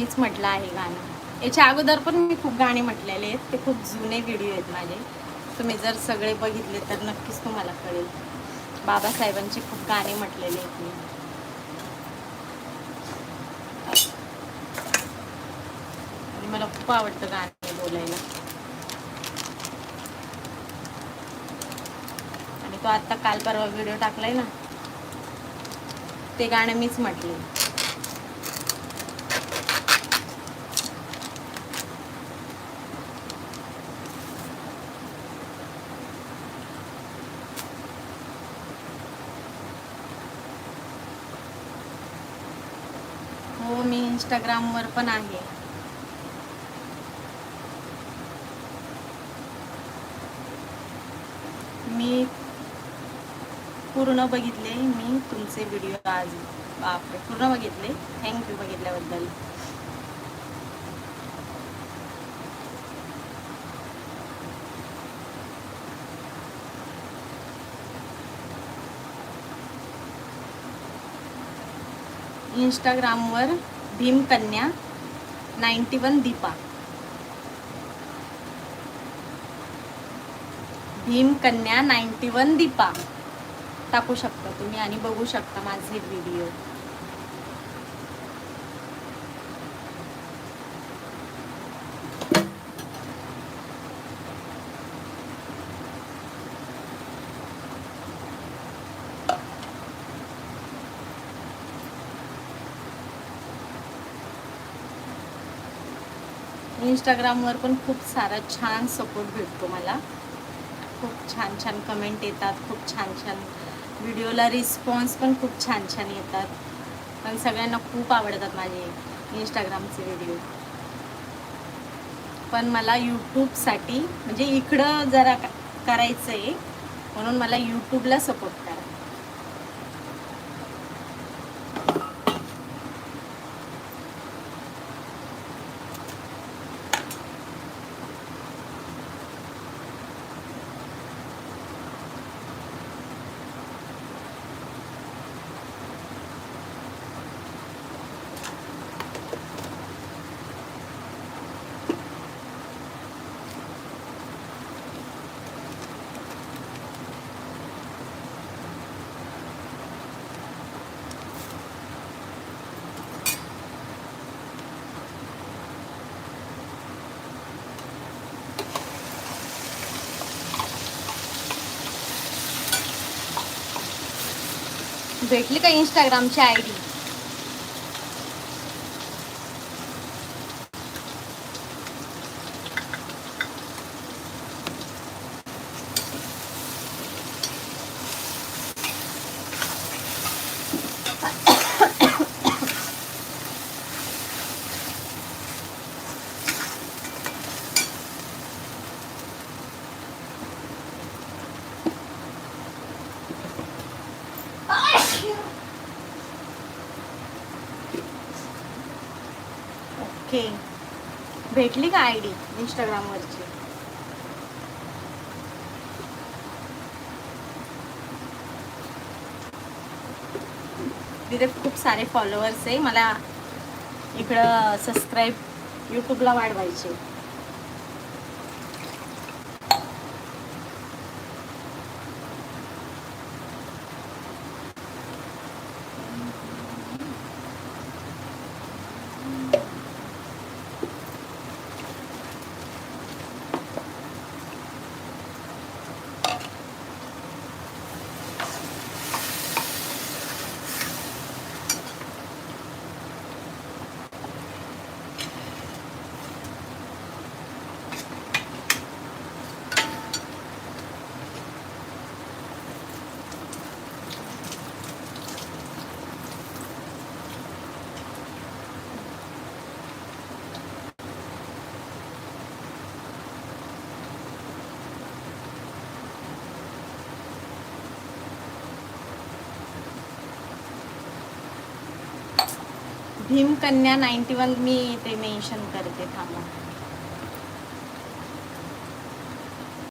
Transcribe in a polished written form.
मीच म्हटलं आहे गाणं. याच्या अगोदर पण मी खूप गाणे म्हटलेले आहेत, ते खूप जुने व्हिडिओ आहेत माझे. तुम्ही जर सगळे बघितले तर नक्कीच तुम्हाला कळेल. बाबासाहेबांचे खूप गाणे म्हटलेले आहेत मी. आणि मला खूप आवडतं गाणे बोलायला. आणि तो आता काल परवा व्हिडिओ टाकलाय ना, ते गाणं मीच म्हटले. हो, मी इंस्टाग्रामवर पण आहे. मी पूर्ण बघितले मी तुमचे व्हिडिओ आज. बापरे, पूर्ण बघितले. थँक्यू बघितल्याबद्दल. इंस्टाग्रामवर भीमकन्या 91 दीपा, भीमकन्या 91 दीपा टाकू शकता तुम्ही आणि बघू शकता माझे व्हिडिओ. इंस्टाग्रामवर पण खूप सारा छान सपोर्ट भेटतो मला. खूप छान छान कमेंट येतात, खूप छान छान व्हिडिओला रिस्पॉन्स पण खूप छान छान येतात. पण सगळ्यांना खूप आवडतात माझे इंस्टाग्रामचे व्हिडिओ. पण मला यूट्यूबसाठी म्हणजे इकडं जरा करायचं आहे, म्हणून मला यूट्यूबला सपोर्ट करा. भेटली का इंस्टाग्रामची ID? ओके, भेटली का ID इंस्टाग्रामवरची? तिथे खूप सारे फॉलोअर्स आहे. मला इकडं सबस्क्राईब यूट्यूबला वाढवायचे. भीमकन्या 91 मी ते मेन्शन करते, थांबा.